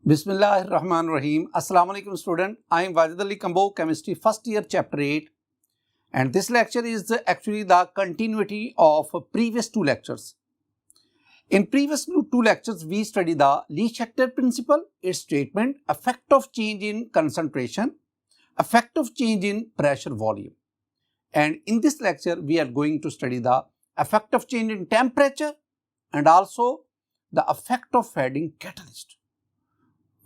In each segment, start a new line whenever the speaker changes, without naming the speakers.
Bismillahirrahmanirrahim. Assalamu alaikum student. I am Wajid Ali Kambo, chemistry first year chapter 8, and this lecture is actually the continuity of previous two lectures. In previous two lectures we studied the Le-Chatelier principle, its statement, effect of change in concentration, effect of change in pressure volume. And in this lecture we are going to study the effect of change in temperature and also the effect of adding catalyst.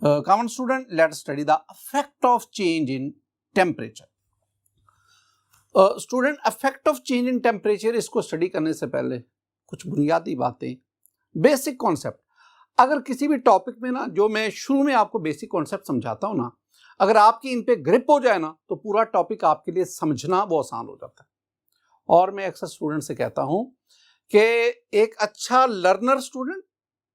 Common student, let us study the effect of change in temperature. Student, effect of change in temperature इसको study करने से पहले कुछ बुनियादी बातें, basic concept. अगर किसी भी टॉपिक में ना, जो मैं शुरू में आपको बेसिक कॉन्सेप्ट समझाता हूँ ना, अगर आपकी इन पे ग्रिप हो जाए ना तो पूरा टॉपिक आपके लिए समझना वो आसान हो जाता है. और मैं अक्सर स्टूडेंट से कहता हूँ कि एक अच्छा लर्नर स्टूडेंट,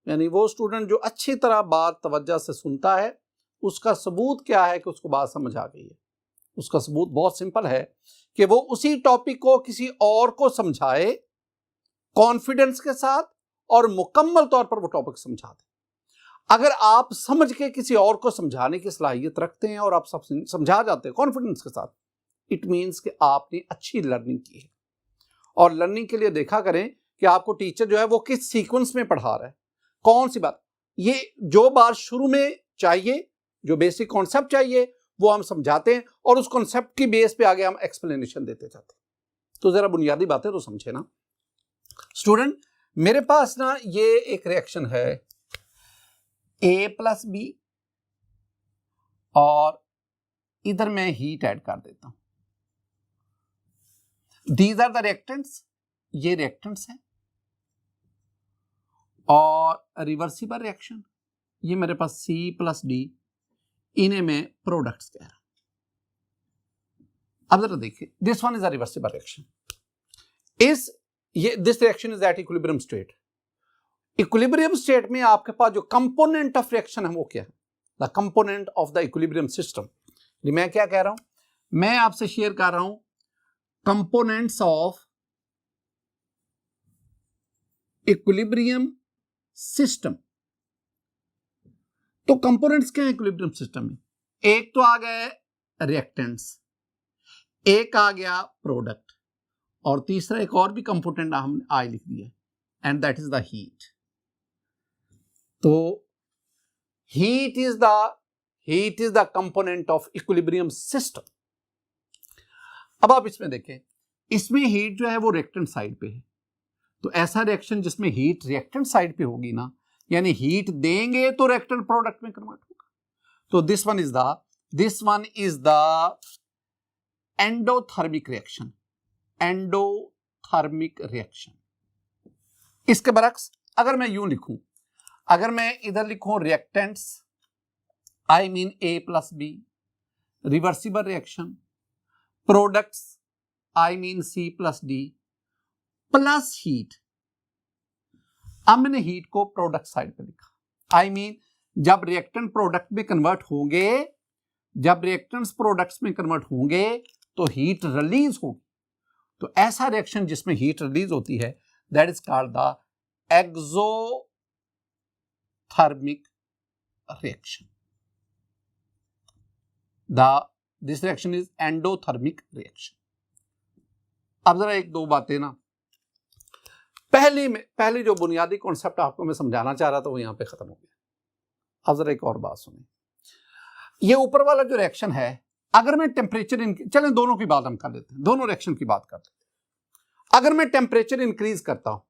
यानी वो स्टूडेंट जो अच्छी तरह बात तवज्जो से सुनता है, उसका सबूत क्या है कि उसको बात समझ आ गई है. उसका सबूत बहुत सिंपल है कि वो उसी टॉपिक को किसी और को समझाए कॉन्फिडेंस के साथ और मुकम्मल तौर पर वो टॉपिक समझा दे. अगर आप समझ के किसी और को समझाने की सलाहियत रखते हैं और आप सब समझा जाते हैं कॉन्फिडेंस के साथ, इट मीन्स कि आपने अच्छी लर्निंग की है. और लर्निंग के लिए देखा करें कि आपको टीचर जो है वो किस सीक्वेंस में पढ़ा रहा है, कौन सी बात, ये जो बात शुरू में चाहिए, जो बेसिक कॉन्सेप्ट चाहिए वो हम समझाते हैं और उस कॉन्सेप्ट की बेस पे आगे हम एक्सप्लेनेशन देते जाते हैं. तो जरा बुनियादी बातें तो समझे ना स्टूडेंट. मेरे पास ना ये एक रिएक्शन है A+B और इधर मैं हीट ऐड कर देता हूं. दीज आर द रिएक्टेंट्स, ये रिएक्टेंट्स है. और रिवर्सिबल रिएक्शन, ये मेरे पास C+D, इन्हें मैं प्रोडक्ट्स कह रहा हूं. अब जरा देखिए, this one is a reversible reaction. This reaction is eight equilibrium state. Equilibrium state में आपके पास जो कंपोनेंट ऑफ रिएक्शन है वो क्या है? The component of the equilibrium system. मैं क्या कह रहा हूं, मैं आपसे शेयर कर रहा हूं कंपोनेंट्स ऑफ इक्विलिब्रियम सिस्टम. तो कंपोनेंट्स क्या है इक्विलिब्रियम सिस्टम में? एक तो आ गए रिएक्टेंट्स, एक आ गया प्रोडक्ट, और तीसरा एक और भी कंपोनेंट हमने आई लिख दिया, and that is the heat. तो heat is the component of equilibrium system. अब आप इसमें देखें, इसमें हीट जो है वो रिएक्टेंट साइड पे है. तो ऐसा रिएक्शन जिसमें हीट रिएक्टेंट साइड पे होगी ना, यानी हीट देंगे तो रिएक्टेंट प्रोडक्ट में कन्वर्ट होगा. तो this one is the endothermic reaction. Endothermic reaction. इसके बरक्स अगर मैं यूं लिखूं, अगर मैं इधर लिखूं reactants, I mean A+B, reversible reaction, products, I mean C+D, plus heat. अब मैंने हीट को प्रोडक्ट साइड पे लिखा. आई मीन जब रिएक्टेंट प्रोडक्ट में कन्वर्ट होंगे, जब रिएक्टेंट्स प्रोडक्ट्स में कन्वर्ट होंगे तो हीट रिलीज होगी. तो ऐसा रिएक्शन जिसमें हीट रिलीज होती है, that is called the exothermic reaction. This reaction is endothermic reaction. अब जरा एक दो बातें ना, पहली जो बुनियादी कॉन्सेप्ट आपको मैं समझाना चाह रहा था वो यहां पे खत्म हो गया. अब जरा एक और बात सुनिए. ये ऊपर वाला जो रिएक्शन है, अगर मैं टेम्परेचर चलें दोनों की बात हम कर लेते हैं, दोनों रिएक्शन की बात कर लेते हैं. अगर मैं टेम्परेचर इंक्रीज करता हूं,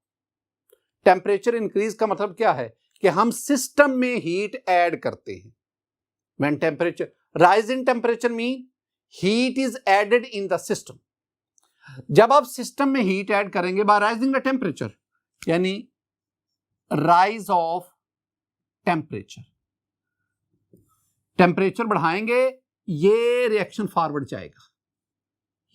टेम्परेचर इंक्रीज का मतलब क्या है कि हम सिस्टम में हीट ऐड करते हैं. When temperature rise in temperature mean heat is added in the system. जब आप सिस्टम में हीट ऐड करेंगे बाय राइजिंग द टेम्परेचर, यानी राइज ऑफ टेम्परेचर, टेम्परेचर बढ़ाएंगे, ये रिएक्शन फॉरवर्ड जाएगा,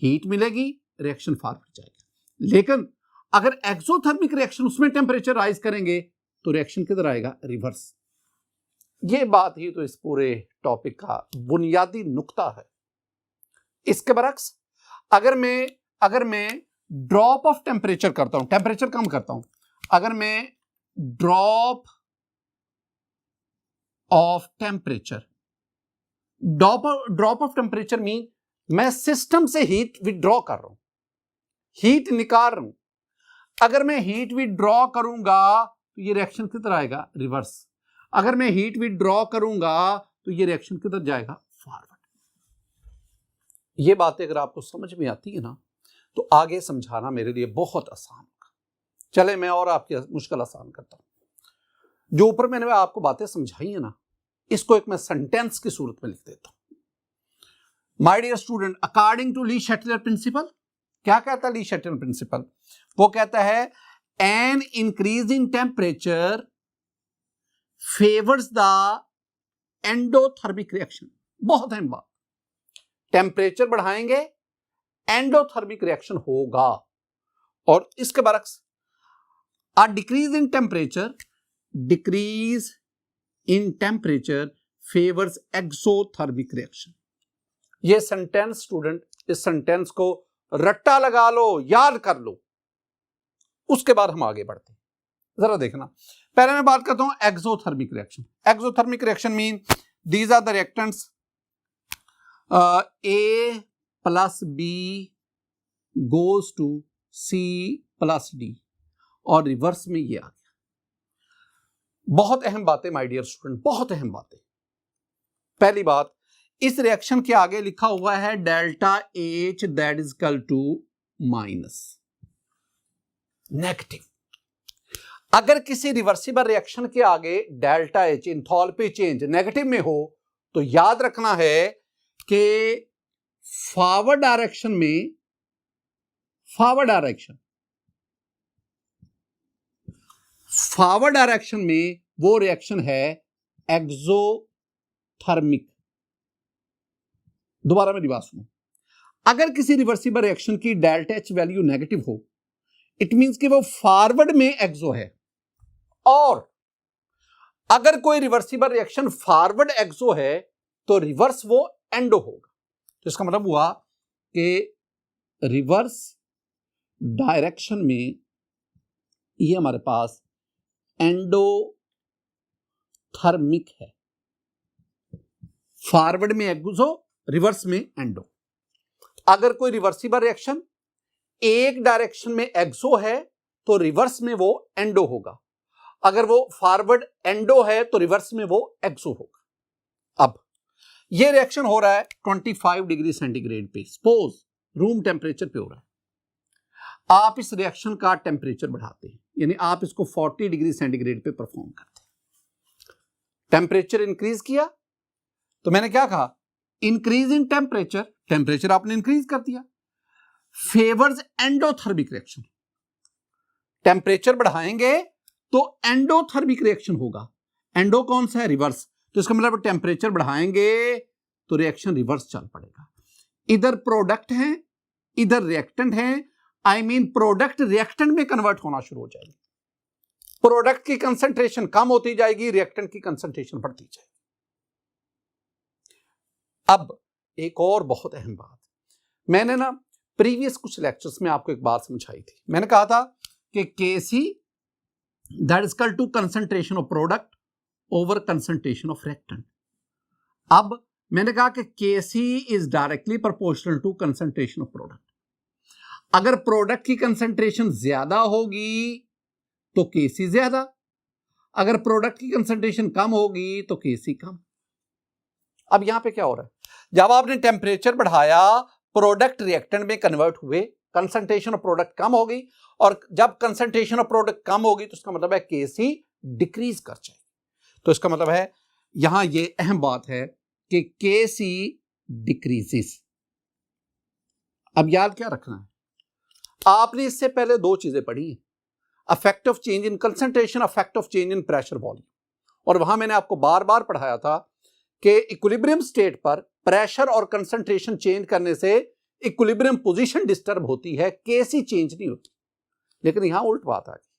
हीट मिलेगी, रिएक्शन फॉरवर्ड जाएगा. लेकिन अगर एक्सोथर्मिक रिएक्शन, उसमें टेम्परेचर राइज करेंगे तो रिएक्शन किधर आएगा? रिवर्स. ये बात ही तो इस पूरे टॉपिक का बुनियादी नुक्ता है. इसके बरक्स अगर मैं ड्रॉप ऑफ टेम्परेचर करता हूं, टेम्परेचर कम करता हूं, अगर मैं drop of temperature. Drop of temperature mean मैं सिस्टम से हीट विड्रॉ कर रहा हूं, हीट निकाल रहा हूं। अगर मैं हीट विड्रॉ करूंगा तो ये रिएक्शन किधर आएगा? रिवर्स। अगर मैं हीट विड्रॉ करूंगा तो ये रिएक्शन किधर जाएगा? फॉरवर्ड। ये बातें अगर आपको समझ में आती है ना तो आगे समझाना मेरे लिए बहुत आसान होगा। चले मैं और आपकी मुश्किल आसान करता हूं। जो ऊपर मैंने आपको बातें समझाई है ना, इसको एक मैं सेंटेंस की सूरत में लिख देता हूं। My dear student, according to Le Chatelier principle, क्या कहता है ली शैटलर प्रिंसिपल? वो कहता है an increase in temperature favours the endothermic reaction. बहुत अहम बात, टेम्परेचर बढ़ाएंगे एंडोथर्मिक रिएक्शन होगा। और इसके बरक्स a decrease in temperature favours exothermic reaction. ये सेंटेंस स्टूडेंट, इस सेंटेंस को रट्टा लगा लो, याद कर लो, उसके बाद हम आगे बढ़ते हैं। जरा देखना, पहले मैं बात करता हूं exothermic reaction. Exothermic reaction mean these are the reactants A plus B goes to C plus D, और रिवर्स में ये आ गया। बहुत अहम बातें माय डियर स्टूडेंट, बहुत अहम बातें। पहली बात, इस रिएक्शन के आगे लिखा हुआ है delta H that is equal to minus negative. अगर किसी रिवर्सिबल रिएक्शन के आगे delta H enthalpy change negative में हो तो याद रखना है कि फॉरवर्ड डायरेक्शन में वो रिएक्शन है एक्सोथर्मिक। दोबारा मेरी बात सुनो, अगर किसी रिवर्सिबल रिएक्शन की डेल्टा H वैल्यू नेगेटिव हो, इट मींस कि वो फॉरवर्ड में एक्सो है, और अगर कोई रिवर्सिबल रिएक्शन फॉरवर्ड एक्सो है तो रिवर्स वो एंडो होगा। तो इसका मतलब हुआ कि रिवर्स डायरेक्शन में ये हमारे पास एंडोथर्मिक है, फॉरवर्ड में एक्सो, रिवर्स में एंडो। अगर कोई रिवर्सिबल रिएक्शन एक डायरेक्शन में एक्सो है तो रिवर्स में वो एंडो होगा, अगर वो फॉरवर्ड एंडो है तो रिवर्स में वो एक्सो होगा। अब ये रिएक्शन हो रहा है 25 डिग्री सेंटीग्रेड पे, सपोज रूम टेम्परेचर पे हो रहा है। आप इस रिएक्शन का टेम्परेचर बढ़ाते हैं, यानी आप इसको 40 डिग्री सेंटीग्रेड पे परफॉर्म करते हैं। टेम्परेचर इंक्रीज किया तो मैंने क्या कहा? इंक्रीज इन टेम्परेचर आपने इंक्रीज कर दिया, फेवर्स एंडोथर्मिक रिएक्शन। टेम्परेचर बढ़ाएंगे तो एंडोथर्मिक रिएक्शन होगा। एंडो कौन सा है? रिवर्स। तो इसका मतलब टेम्परेचर बढ़ाएंगे तो रिएक्शन रिवर्स चल पड़ेगा। इधर प्रोडक्ट है, इधर रिएक्टेंट है, आई मीन प्रोडक्ट रिएक्टेंट में कन्वर्ट होना शुरू हो जाएगी। प्रोडक्ट की कंसंट्रेशन कम होती जाएगी, रिएक्टेंट की कंसंट्रेशन बढ़ती जाएगी। अब एक और बहुत अहम बात, मैंने ना प्रीवियस कुछ लेक्चर्स में आपको एक बात समझाई थी। मैंने कहा था कि Kc that is equal to concentration of product over concentration of reactant. अब मैंने कहा कि Kc is directly proportional to concentration of product. अगर प्रोडक्ट की कंसंट्रेशन ज्यादा होगी तो Kc ज्यादा, अगर प्रोडक्ट की कंसंट्रेशन कम होगी तो Kc कम। अब यहां पे क्या हो रहा है? जब आपने टेम्परेचर बढ़ाया, प्रोडक्ट रिएक्टेंट में कन्वर्ट हुए, कंसंट्रेशन ऑफ प्रोडक्ट कम होगी, और जब कंसंट्रेशन ऑफ प्रोडक्ट कम होगी तो इसका मतलब है Kc डिक्रीज कर जाएगी। तो इसका मतलब है यहां ये अहम बात है कि Kc डिक्रीजेस। अब याद क्या रखना है? आपने इससे पहले दो चीजें पढ़ी, effect of change in concentration, effect of change in pressure volume. और वहां मैंने आपको बार बार पढ़ाया था कि इक्विलिब्रियम स्टेट पर प्रेशर और कंसंट्रेशन चेंज करने से इक्विलिब्रियम पोजीशन डिस्टर्ब होती है, Kc चेंज नहीं होती। लेकिन यहां उल्ट बात आ गई।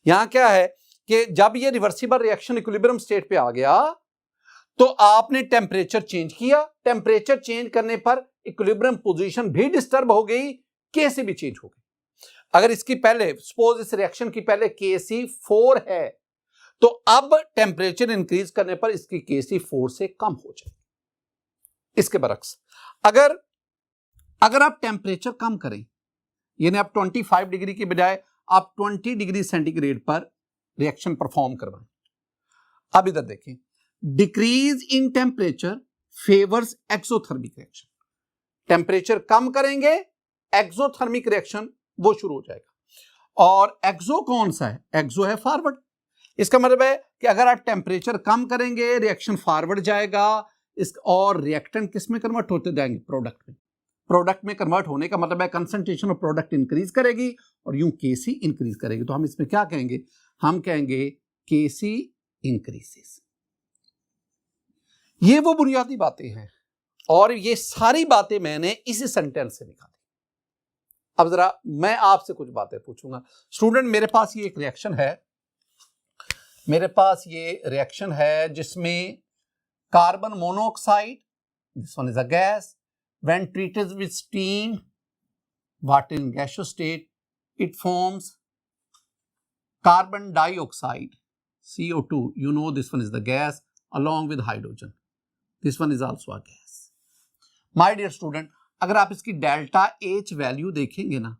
यहां क्या है कि जब ये रिवर्सिबल रिएक्शन इक्विलिब्रियम स्टेट पे आ गया तो आपने टेम्परेचर चेंज किया, टेम्परेचर चेंज करने पर इक्विलिब्रियम पोजीशन भी डिस्टर्ब हो गई, Kc भी चेंज हो गई। अगर इसकी पहले सपोज इस रिएक्शन की पहले Kc 4 है तो अब टेम्परेचर इंक्रीज करने पर इसकी केसी 4 से कम हो जाएगी। इसके बरक्स अगर आप टेम्परेचर कम करें, यानी आप 25 डिग्री की बजाय आप 20 डिग्री सेंटीग्रेड पर रिएक्शन परफॉर्म करवाएं। अब इधर देखें, decrease in temperature favours exothermic reaction. Temperature कम करेंगे, एक्सोथर्मिक रिएक्शन वो शुरू हो जाएगा। और एक्सो कौन सा है? एक्सो है फॉरवर्ड। इसका मतलब है कि अगर आप टेम्परेचर कम करेंगे, रिएक्शन फॉरवर्ड जाएगा, और रिएक्टेंट किस में कन्वर्ट होते जाएंगे? प्रोडक्ट में। प्रोडक्ट में कन्वर्ट होने का मतलब है कंसंट्रेशन ऑफ प्रोडक्ट इंक्रीज करेगी और यूं केसी इंक्रीज करेगी। तो हम इसमें क्या कहेंगे? हम कहेंगे केसी इंक्रीजेस। ये वो बुनियादी बातें हैं और ये सारी बातें मैंने इसी सेंटेंस से निकाली। अब जरा मैं आपसे कुछ बातें पूछूंगा। स्टूडेंट, मेरे पास ये एक रिएक्शन है जिसमें carbon monoxide, this one is a gas, when treated with steam, water in gaseous state, it forms carbon dioxide, CO2. You know this one is the gas along with hydrogen. This one is also a gas. My dear student, अगर आप इसकी delta H value देखेंगे ना,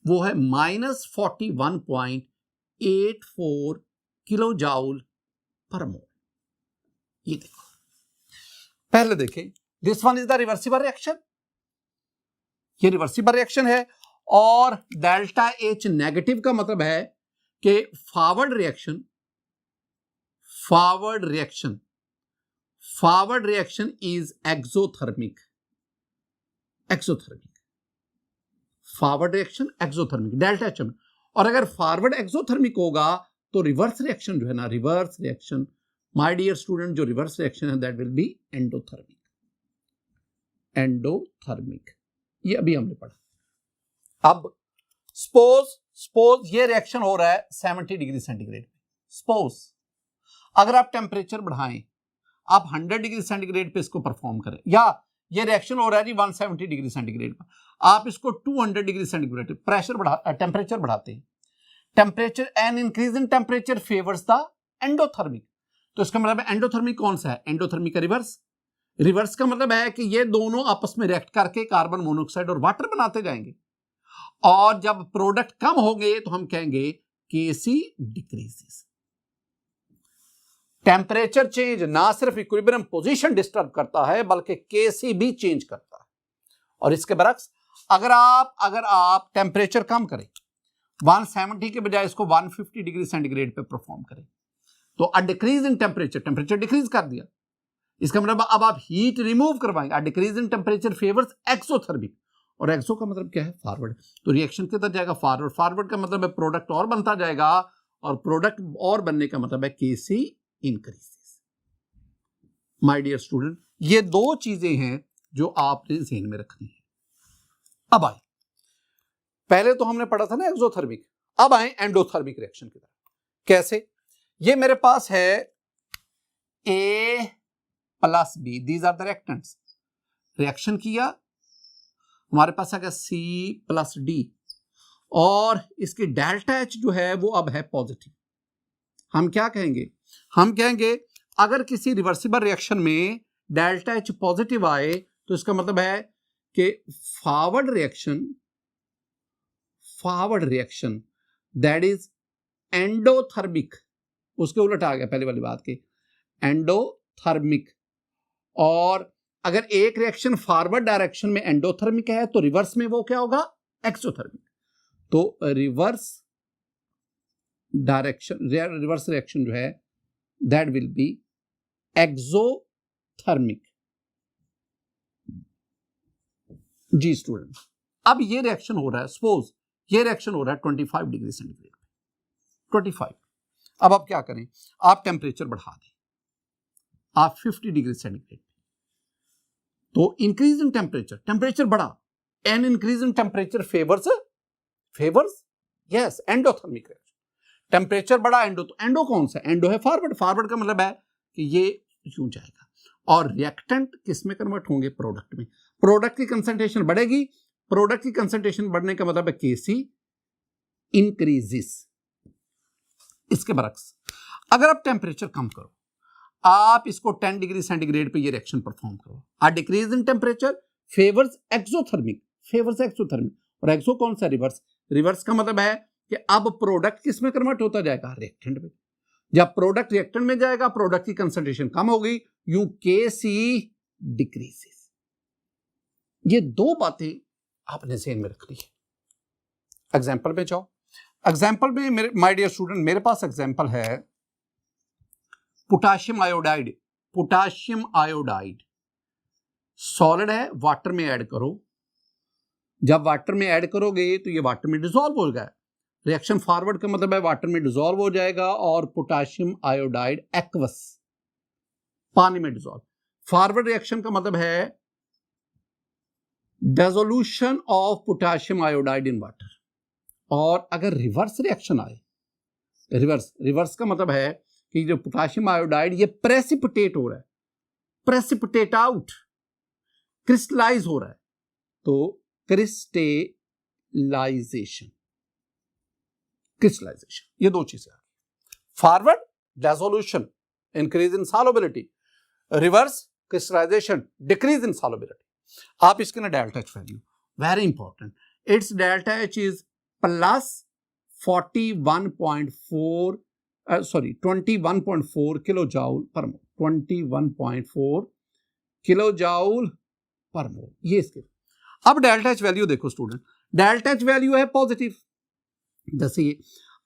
वो है -41.84 kilo joule per मोल। ये देखो, पहले देखें, this one is the reversible reaction. ये रिवर्सिबल रिएक्शन है और डेल्टा H नेगेटिव का मतलब है कि forward reaction is exothermic. Forward reaction exothermic, delta H। और अगर फॉरवर्ड एक्सोथर्मिक होगा तो रिवर्स रिएक्शन जो है ना, reverse reaction, my dear student, जो रिवर्स रिएक्शन है दैट विल बी एंडोथर्मिक। ये अभी हमने पढ़ा। अब सपोज ये रिएक्शन हो रहा है 70 डिग्री सेंटीग्रेड पे। सपोज अगर आप टेम्परेचर बढ़ाएं, आप 100 डिग्री सेंटीग्रेड पे इसको परफॉर्म करें, या ये रिएक्शन हो रहा है जी 170 डिग्री सेंटीग्रेड पर, आप इसको 200 डिग्री सेंटीग्रेड टेम्परेचर बढ़ाते हैं। Temperature N increase in temperature favours the endothermic. तो इसका मतलब है एंडोथर्मिक कौन सा है? एंडोथर्मिक का रिवर्स का मतलब है कि ये दोनों आपस में रिएक्ट करके कार्बन मोनोऑक्साइड और वाटर बनाते जाएंगे, और जब प्रोडक्ट कम होंगे तो हम कहेंगे केसी डिक्रीजेस। टेम्परेचर चेंज ना सिर्फ इक्विलिब्रियम पोजीशन डिस्टर्ब करता है बल्कि केसी भी चेंज करता है। और इसके बरक्स अगर आप टेम्परेचर कम करें, 170 के बजाय इसको 150 डिग्री सेंटीग्रेड पे परफॉर्म करें, तो अ डिक्रीज इन टेम्परेचर डिक्रीज कर दिया। इसका मतलब अब आप हीट रिमूव करवाएंगे। Decrease in temperature favours exothermic, और एक्सो का मतलब क्या है? फॉरवर्ड। तो रिएक्शन किधर जाएगा? फॉरवर्ड का मतलब है प्रोडक्ट और बनता जाएगा, और प्रोडक्ट और बनने का मतलब है केसी इंक्रीजेस। माय डियर स्टूडेंट, ये दो चीजें हैं जो आपने ध्यान में रखनी है। अब आए, पहले तो हमने पढ़ा था ना एक्सोथर्मिक, अब आए एंडोथर्मिक रिएक्शन की तरफ। कैसे? ये मेरे पास है A plus B, these are the reactants. Reaction किया, हमारे पास आ गया C प्लस D, और इसकी डेल्टा H जो है वो अब है पॉजिटिव। हम क्या कहेंगे? हम कहेंगे अगर किसी रिवर्सिबल रिएक्शन में डेल्टा H पॉजिटिव आए तो इसका मतलब है कि forward reaction that is endothermic. उसके उलट आ गया पहले वाली बात के, एंडोथर्मिक। और अगर एक रिएक्शन फॉरवर्ड डायरेक्शन में एंडोथर्मिक है तो रिवर्स में वो क्या होगा? एक्सोथर्मिक। तो रिवर्स रिएक्शन जो है दैट विल बी एक्सोथर्मिक। जी स्टूडेंट, अब ये रिएक्शन हो रहा है, सपोज ये रिएक्शन हो रहा है 25 डिग्री सेंटीग्रेड पे, 25। अब आप क्या करें? आप टेम्परेचर बढ़ा दें, आप 50 डिग्री सेंटीग्रेड, तो इंक्रीज इन टेम्परेचर बढ़ा, N increase in temperature favours yes endothermic reaction. Temperature बढ़ा, एंडो कौन सा? एंडो है फॉरवर्ड का मतलब है कि ये यूं जाएगा, और रिएक्टेंट किस में कन्वर्ट होंगे? प्रोडक्ट में। प्रोडक्ट की कंसंट्रेशन बढ़ेगी, प्रोडक्ट की कंसंट्रेशन बढ़ने का मतलब है केसी इंक्रीजेस। इसके बरक्स अगर आप टेम्परेचर कम करो, आप इसको 10 डिग्री सेंटीग्रेड पे ये रिएक्शन परफॉर्म करो, a decrease in temperature favours exothermic, और एक्सो कौन सा? रिवर्स। रिवर्स का मतलब है कि अब प्रोडक्ट किस में कन्वर्ट होता जाएगा? रिएक्टेंट में। जब प्रोडक्ट रिएक्टेंट में जाएगा, प्रोडक्ट की कंसंट्रेशन कम होगी, यूं Kc डिक्रीजेस। ये दो बातें आपने ज़हन में रखनी है। एग्जाम्पल में जाओ। एग्जाम्पल में मेरे माय डियर स्टूडेंट, मेरे पास एग्जाम्पल है potassium iodide. Potassium iodide solid है, वाटर में ऐड करो। जब वाटर में ऐड करोगे तो ये वाटर में डिसॉल्व हो जाएगा। रिएक्शन फॉरवर्ड का मतलब है वाटर में डिसॉल्व हो जाएगा और पोटाशियम आयोडाइड एक्वस, पानी में डिसॉल्व। फॉरवर्ड रिएक्शन का मतलब है dissolution of potassium iodide in water. और अगर रिवर्स रिएक्शन आए, रिवर्स का मतलब है कि जो पोटाशियम आयोडाइड ये प्रेसिपिटेट हो रहा है, प्रेसिपिटेट आउट, क्रिस्टलाइज हो रहा है, तो क्रिस्टलाइजेशन, ये दो चीजें आ गई। Forward dissolution, increase in solubility, reverse crystallization, decrease in solubility. आप इसके ना delta H value very important, it's delta H is plus 21.4 kilo joule per mole, 21.4 kilo joule per मोल, ये इसके। अब डेल्टा एच वैल्यू देखो स्टूडेंट, डेल्टा एच वैल्यू है positive. जैसे ये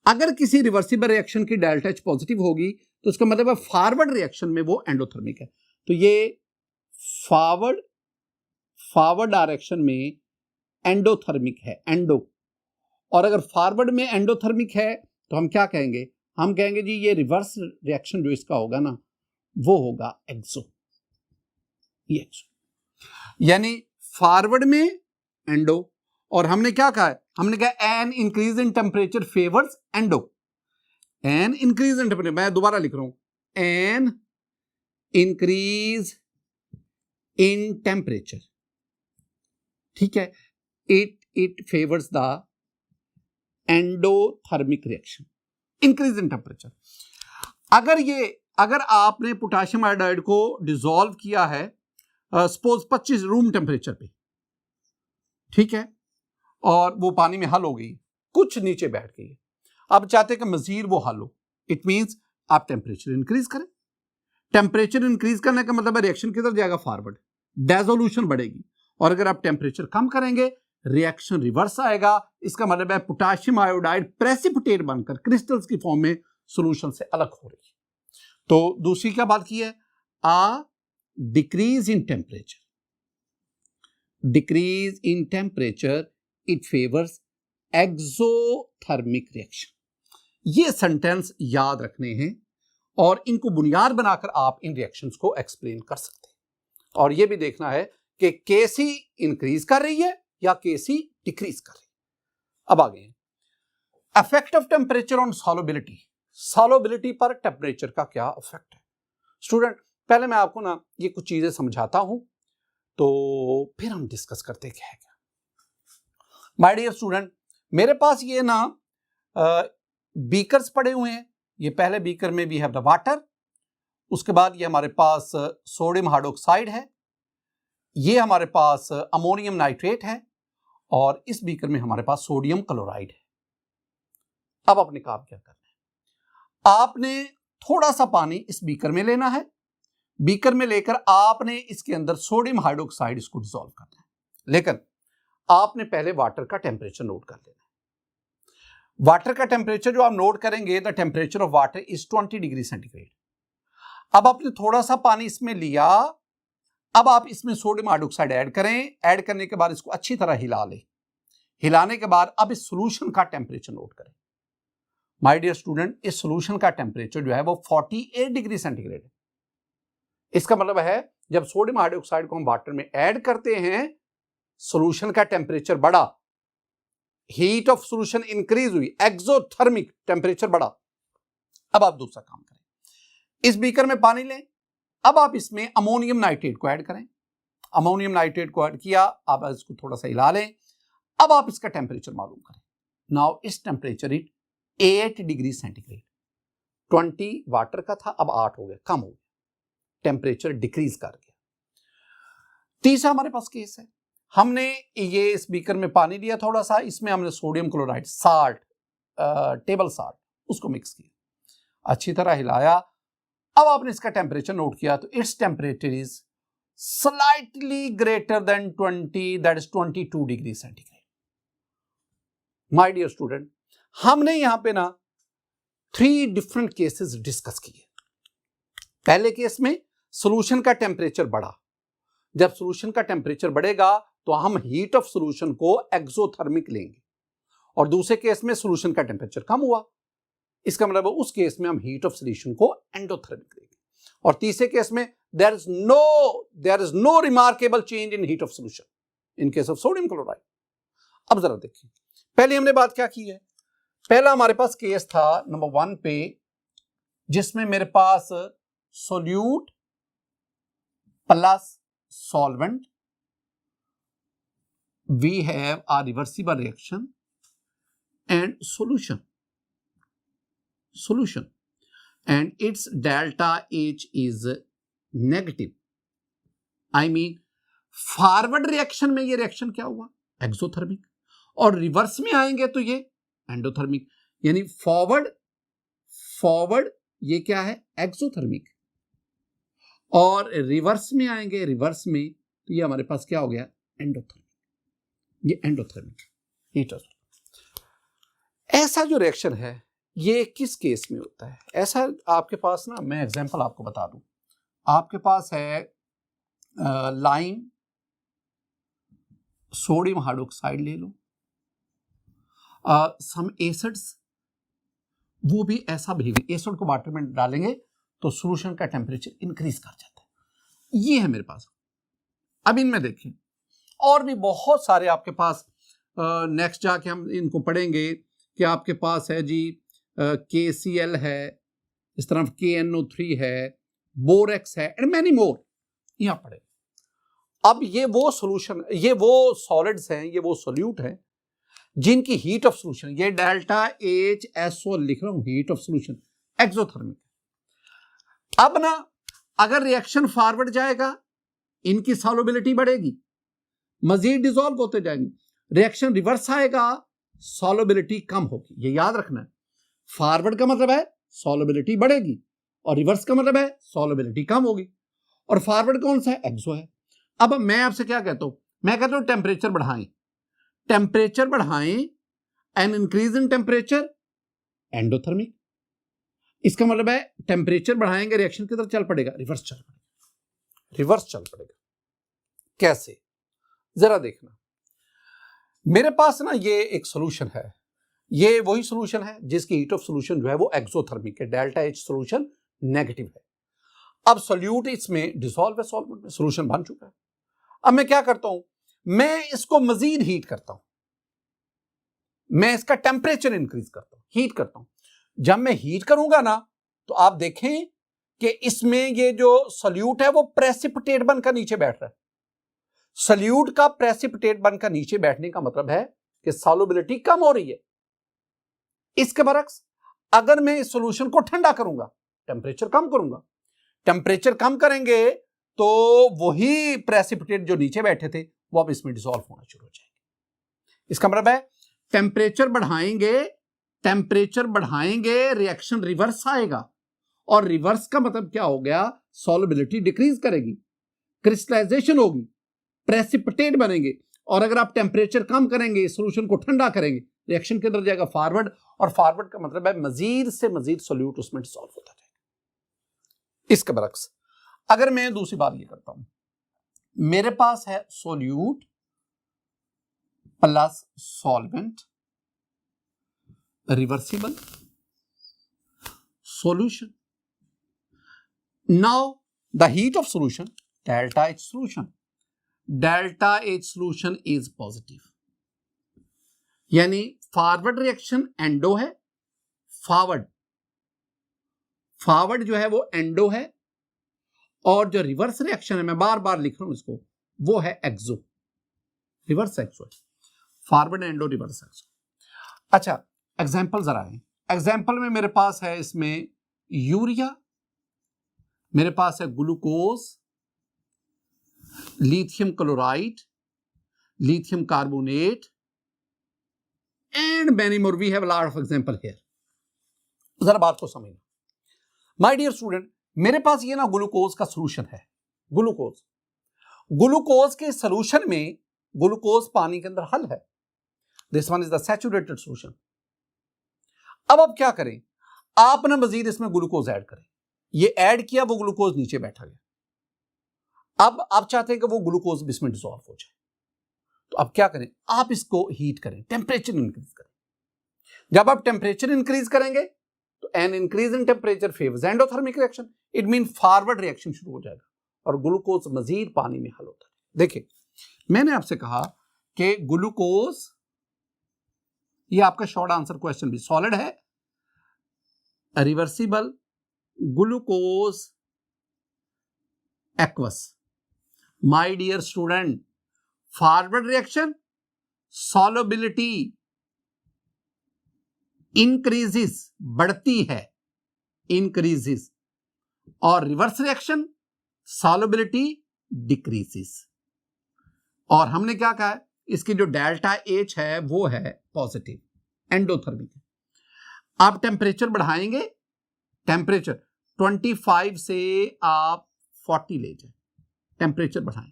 अगर किसी रिवर्सिबल रिएक्शन की डेल्टा एच पॉजिटिव होगी तो उसका मतलब है फॉरवर्ड रिएक्शन में वो एंडोथर्मिक है। तो ये फॉरवर्ड डायरेक्शन में एंडोथर्मिक है, एंडो। और अगर फॉरवर्ड में एंडोथर्मिक है तो हम क्या कहेंगे? हम कहेंगे जी ये रिवर्स रिएक्शन जो इसका होगा ना वो होगा एक्सो। ये एक्सो यानी फॉरवर्ड में एंडो। और हमने क्या कहा है? हमने कहा N increase in temperature favours endo. N increase in temperature, मैं दोबारा लिख रहा हूं, एन इंक्रीज इन टेम्परेचर, ठीक है, it favours the endothermic reaction, increase in temperature. अगर आपने पोटाशियम आयोडाइड को डिसॉल्व किया है सपोज 25 रूम टेम्परेचर पे, ठीक है, और वो पानी में हल हो गई, कुछ नीचे बैठ गई, अब चाहते हैं कि मजीद वो हल हो, इट मींस आप टेम्परेचर इंक्रीज करें। टेम्परेचर इंक्रीज करने का मतलब है रिएक्शन किधर जाएगा? फॉरवर्ड, डिसोल्यूशन बढ़ेगी। और अगर आप टेम्परेचर कम करेंगे रिएक्शन रिवर्स आएगा। इसका मतलब है पोटाशियम आयोडाइड प्रेसिपिटेट बनकर क्रिस्टल्स की फॉर्म में सॉल्यूशन से अलग हो रही है। तो दूसरी क्या बात की है? A decrease in temperature it favours exothermic reaction. ये सेंटेंस याद रखने हैं और इनको बुनियाद बनाकर आप इन रिएक्शंस को एक्सप्लेन कर सकते हैं। और ये भी देखना है कि Kc इंक्रीज कर रही है या Kc डिक्रीज कर रही है। अब आगे effect of temperature on solubility. Solubility पर टेम्परेचर का क्या इफेक्ट है? स्टूडेंट पहले मैं आपको ना ये कुछ चीजें समझाता हूं तो फिर हम डिस्कस करते हैं क्या है क्या। माय डियर स्टूडेंट, मेरे पास ये ना बीकर्स पड़े हुए हैं। ये पहले बीकर में वी हैव द वाटर, उसके बाद ये हमारे पास सोडियम हाइड्रोक्साइड है, ये हमारे पास अमोनियम नाइट्रेट है और इस बीकर में हमारे पास सोडियम क्लोराइड है। अब अपने काम क्या करना है? आपने थोड़ा सा पानी इस बीकर में लेना है, बीकर में लेकर आपने इसके अंदर सोडियम हाइड्रोक्साइड इसको डिसॉल्व करना है, लेकिन आपने पहले वाटर का टेम्परेचर नोट कर लेना है। वाटर का टेम्परेचर जो आप नोट करेंगे, the temperature of water is 20 degree centigrade. अब आपने थोड़ा सा पानी इसमें लिया, अब आप इसमें सोडियम हाइड्रोक्साइड ऐड करें, ऐड करने के बाद इसको अच्छी तरह हिला लें। हिलाने के बाद अब इस सॉल्यूशन का टेम्परेचर नोट करें। माय डियर स्टूडेंट, इस सॉल्यूशन का टेम्परेचर जो है वो 48 डिग्री सेंटीग्रेड है। इसका मतलब है जब सोडियम हाइड्रोक्साइड को हम वाटर में ऐड करते हैं, सॉल्यूशन का टेम्परेचर बढ़ा, हीट ऑफ सॉल्यूशन इंक्रीज हुई, एक्सोथर्मिक टेम्परेचर बढ़ा। अब आप दूसरा काम करें, इस बीकर में पानी लें, अब आप इसमें अमोनियम नाइट्रेट को ऐड करें। अमोनियम नाइट्रेट को ऐड किया, आप इसको थोड़ा सा हिला लें, अब आप इसका टेम्परेचर मालूम करें। नाउ इस temperature it 8 degree centigrade. 20 water का था, अब 8 हो गया, कम हो गया, टेम्परेचर डिक्रीज कर गया। तीसरा हमारे पास केस है, हमने ये इस बीकर में पानी लिया थोड़ा सा, इसमें हमने sodium chloride salt, table salt, उसको मिक्स किया, अच्छी तरह हिलाया। अब आपने इसका टेम्परेचर नोट किया तो it's temperature is slightly greater than 20, that is 22 degree centigrade. My dear student, हमने यहां पे ना 3 डिफरेंट केसेस डिस्कस किए। पहले केस में सॉल्यूशन का टेम्परेचर बढ़ा, जब सॉल्यूशन का टेम्परेचर बढ़ेगा तो हम हीट ऑफ सॉल्यूशन को एक्सोथर्मिक लेंगे, और दूसरे केस में सॉल्यूशन का टेम्परेचर कम हुआ, इसका मतलब उस केस में हम हीट ऑफ सॉल्यूशन को एंडोथर्मिक लेंगे। और तीसरे केस में there is no remarkable change in heat of solution in case of sodium chloride. अब जरा देखिए, पहले हमने बात क्या की है, पहला हमारे पास केस था नंबर 1 पे, जिसमें मेरे पास solute plus solvent, we have a reversible reaction and solution, and its delta H is negative. I mean forward reaction में ये रिएक्शन क्या हुआ, एक्सोथर्मिक, और रिवर्स में आएंगे तो ये एंडोथर्मिक, यानी फॉरवर्ड ये क्या है, एक्सोथर्मिक, और रिवर्स में आएंगे, रिवर्स में तो ये हमारे पास क्या हो गया, एंडोथर्मिक, ये एंडोथर्मिक हीट ऑफ। ऐसा जो रिएक्शन है ये किस केस में होता है, ऐसा आपके पास ना, मैं एग्जांपल आपको बता दूं, आपके पास है लाइम सोडियम हाइड्रोक्साइड ले लो, सम एसिड्स, वो भी ऐसा बिहेवियर, एसिड को वाटर में डालेंगे तो सॉल्यूशन का टेम्परेचर इंक्रीज कर जाता है, ये है मेरे पास। अब इनमें देखें और भी बहुत सारे आपके पास, नेक्स्ट जाके हम इनको पढ़ेंगे कि आपके पास है जी KCl है, इस तरफ KNO3 है, बोरेक्स है, एंड मैनी मोर, यहां पढ़े। अब ये वो सॉल्यूशन, ये वो सॉलिड्स हैं, ये वो सोल्यूट हैं जिनकी हीट ऑफ सॉल्यूशन, ये डेल्टा HSO लिख रहा हूं, हीट ऑफ सॉल्यूशन एक्सोथर्मिक। अब ना अगर रिएक्शन फॉरवर्ड जाएगा इनकी सॉल्युबिलिटी बढ़ेगी, मजीद डिसॉल्व होते जाएंगे, रिएक्शन रिवर्स आएगा सॉल्युबिलिटी कम होगी, ये याद रखना है। फॉरवर्ड का मतलब है सॉल्युबिलिटी बढ़ेगी और रिवर्स का मतलब है सॉल्युबिलिटी कम होगी, और फॉरवर्ड कौन सा है, एक्सो है। अब मैं आपसे क्या कहता हूं, मैं कहता हूं टेम्परेचर बढ़ाएं, टेम्परेचर बढ़ाएं, N increase in temperature endothermic, इसका मतलब है टेम्परेचर बढ़ाएंगे रिएक्शन किधर चल पड़ेगा, रिवर्स चल पड़ेगा, रिवर्स चल पड़ेगा। कैसे, जरा देखना, मेरे पास ना ये एक सॉल्यूशन है, ये वही सॉल्यूशन है जिसकी हीट ऑफ सॉल्यूशन जो है वो एक्सोथर्मिक है, डेल्टा H सॉल्यूशन नेगेटिव है। अब सॉल्यूट इसमें डिसॉल्व है, सॉल्वेंट में सॉल्यूशन बन चुका है। अब मैं क्या करता हूं, मैं इसको मजीद हीट करता हूं, मैं इसका टेम्परेचर इंक्रीज करता हूं, हीट करता हूं। जब मैं हीट करूंगा ना तो आप देखें कि इसमें ये जो सॉल्यूट है वो प्रेसिपिटेट बनकर नीचे बैठ रहा है। सॉल्यूट का प्रेसिपिटेट बनकर नीचे बैठने का मतलब है कि सॉल्युबिलिटी कम हो रही है। इसके बरक्स अगर मैं इस सॉल्यूशन को ठंडा करूंगा, टेम्परेचर कम करूंगा, टेम्परेचर कम करेंगे तो वही प्रेसिपिटेट जो नीचे बैठे थे वो अब इसमें डिसॉल्व होना शुरू हो जाएंगे। इसका मतलब है टेम्परेचर बढ़ाएंगे रिएक्शन रिवर्स आएगा, और रिवर्स का मतलब क्या हो गया, सॉल्युबिलिटी डिक्रीज करेगी, क्रिस्टलाइजेशन होगी, प्रेसिपिटेट बनेंगे, और अगर आप टेम्परेचर कम करेंगे, सॉल्यूशन को ठंडा करेंगे, रिएक्शन किधर जाएगा, फॉरवर्ड, और फॉरवर्ड का मतलब है मजीद से मजीद सॉल्यूट उसमें डिसॉल्व होता जाएगा। इसके बरक्स अगर मैं दूसरी बात ये करता हूं, मेरे पास है solute plus solvent, reversible solution. Now the heat of solution, delta H solution is positive, यानी फॉरवर्ड रिएक्शन एंडो है, फॉरवर्ड जो है वो एंडो है, और जो रिवर्स रिएक्शन है, मैं बार बार लिख रहा हूं इसको, वो है एक्सो, रिवर्स एक्सो, फॉरवर्ड एंडो रिवर्स एक्सो। अच्छा एग्जाम्पल जरा है, एग्जाम्पल में मेरे पास है इसमें यूरिया, मेरे पास है glucose, lithium chloride, lithium carbonate and many more. We have lot of example here. जरा बात को समझना माय डियर स्टूडेंट. मेरे पास ये ना ग्लूकोज का सॉल्यूशन है. ग्लूकोज के सॉल्यूशन में ग्लूकोज पानी के अंदर हल है. This one is the saturated solution. अब आप क्या करें, आपने मजीद इसमें ग्लूकोज ऐड करें. ये ऐड किया, वो ग्लूकोज नीचे बैठा गया. अब आप चाहते हैं कि वो ग्लूकोज भी इसमें डिसॉल्व हो जाए, तो अब क्या करें, आप इसको हीट करें, टेम्परेचर इंक्रीज करें. जब आप टेम्परेचर इंक्रीज करेंगे तो N increase in temperature favours endothermic reaction. It mean forward reaction शुरू हो जाएगा और ग्लूकोज मजीद पानी में हल होता है. देखिए, मैंने आपसे कहा कि ग्लूकोज, ये आपका शॉर्ट आंसर क्वेश्चन भी सॉलिड है. Reversible glucose aqueous. My dear student, forward reaction solubility increases, बढ़ती है, इंक्रीजेस, और रिवर्स रिएक्शन सॉल्युबिलिटी डिक्रीजेस. और हमने क्या कहा है, इसकी जो डेल्टा एच है वो है पॉजिटिव, एंडोथर्मिक. आप टेम्परेचर बढ़ाएंगे, टेम्परेचर 25 से आप 40 ले जाए, टेम्परेचर बढ़ाएं.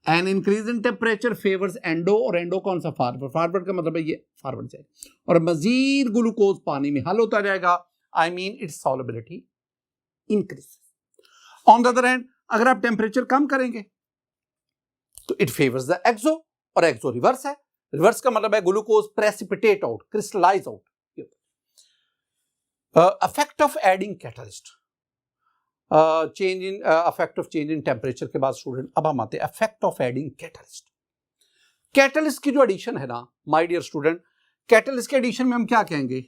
N increase in temperature favours endo, और एंडो कौन सा, फॉरवर्ड. फॉरवर्ड का मतलब है ये फॉरवर्ड जाए और मजीद ग्लूकोज पानी में हल होता जाएगा. I mean it's solubility increase. On the other hand, अगर आप टेम्परेचर कम करेंगे तो इट फेवर्स द एक्सो, और एक्सो रिवर्स है. रिवर्स का मतलब है glucose precipitate out, crystallize out. Effect of adding catalyst, change in effect of change in temperature के बाद स्टूडेंट अब हम आते हैं effect of adding catalyst. Catalyst की जो एडिशन है ना माय डियर स्टूडेंट, कैटलिस्ट के एडिशन में हम क्या कहेंगे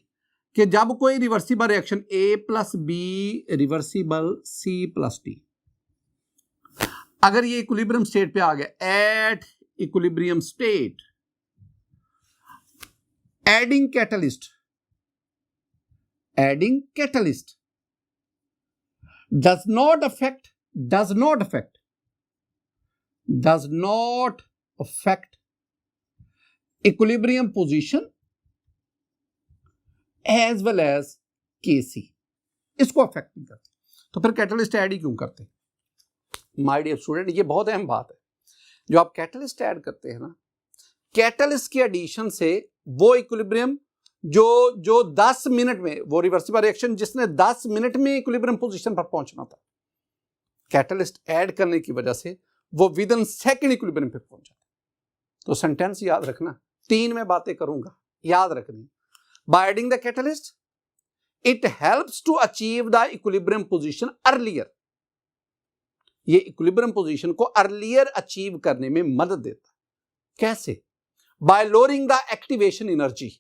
कि जब कोई reversible reaction A plus B reversible C plus D, अगर ये इक्विलिब्रियम स्टेट पे आ गया, at equilibrium state, adding catalyst does not affect equilibrium position as well as Kc. इसको अफेक्ट नहीं करते, तो फिर कैटलिस्ट ऐड ही क्यों करते? माय डियर स्टूडेंट, ये बहुत अहम बात है. जो आप कैटलिस्ट ऐड करते हैं ना, कैटलिस्ट की एडिशन से वो इक्विलिब्रियम जो 10 मिनट में, वो रिवर्सिबल रिएक्शन जिसने 10 मिनट में इक्विलिब्रियम पोजीशन पर पहुंचना था, कैटलिस्ट ऐड करने की वजह से वो विद इन सेकंड इक्विलिब्रियम पे पहुंच जाता. तो सेंटेंस याद रखना, 3 में बातें करूंगा, याद रखनी. By adding the catalyst it helps to achieve the equilibrium position earlier. ये इक्विलिब्रियम पोजीशन को अर्लियर अचीव करने में मदद देता है. कैसे? By lowering the activation energy.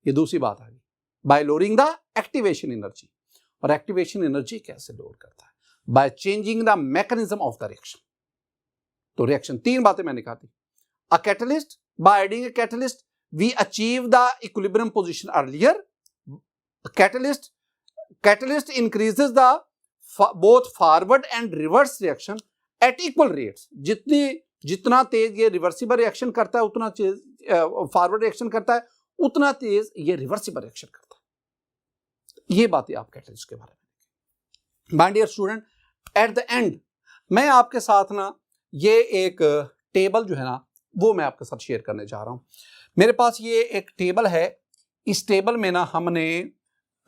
ये दूसरी बात आ गई, by lowering the activation energy. और एक्टिवेशन एनर्जी कैसे लोअर करता है? By changing the mechanism of the reaction. तो रिएक्शन, 3 बातें मैंने कहा थी. A catalyst, by adding a catalyst we achieve the equilibrium position earlier. Catalyst increases the both forward and reverse reaction at equal rates. जितना तेज ये reversible reaction करता है, उतना फॉरवर्ड रिएक्शन करता है, उतना तेज ये रिवर्सिबल रिएक्शन करता है. ये बातें आप कैटलिस्ट के बारे में. My dear student, at the end मैं आपके साथ ना ये एक टेबल जो है ना, वो मैं आपके साथ शेयर करने जा रहा हूं. मेरे पास ये एक टेबल है. इस टेबल में ना हमने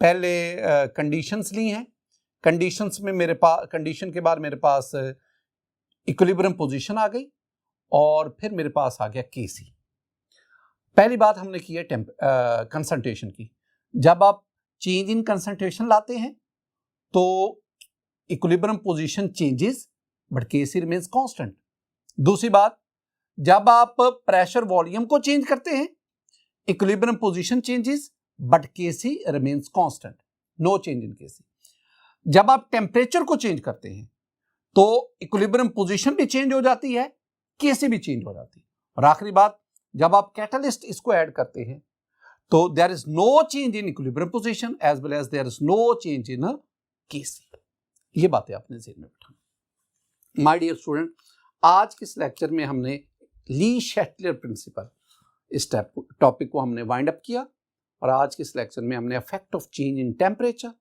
पहले कंडीशंस ली हैं. कंडीशंस में मेरे पास, कंडीशन के बाद मेरे पास इक्विलिब्रियम पोजीशन आ गई, और फिर मेरे पास आ गया Kc. पहली बात हमने की है कंसंट्रेशन की. जब आप चेंज इन कंसंट्रेशन लाते हैं तो equilibrium position changes but Kc remains constant. दूसरी बात, जब आप प्रेशर वॉल्यूम को चेंज करते हैं, equilibrium position changes but Kc remains constant, no change in Kc. जब आप टेम्परेचर को चेंज करते हैं तो इक्विलिब्रियम पोजीशन भी चेंज हो जाती है, Kc भी चेंज हो जाती है. और आखिरी बात, जब आप कैटलिस्ट इसको ऐड करते हैं तो there is no change in equilibrium position as well as there is no change in KC. ये बातें आपने ज़हन में बिठाना। माय डियर स्टूडेंट, आज के इस लेक्चर में हमने ली शैटलर प्रिंसिपल इस टॉपिक को हमने वाइंड अप किया, और आज के इस लेक्चर में हमने effect of change in temperature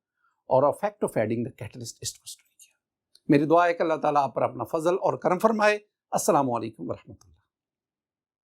और effect of adding the catalyst इसको स्टडी किया। मेरी दुआ है कि अल्लाह ताला आप पर अपना फजल और करम फरमाए। अस्सलामु अलैकुम व रहमतुल्लाह।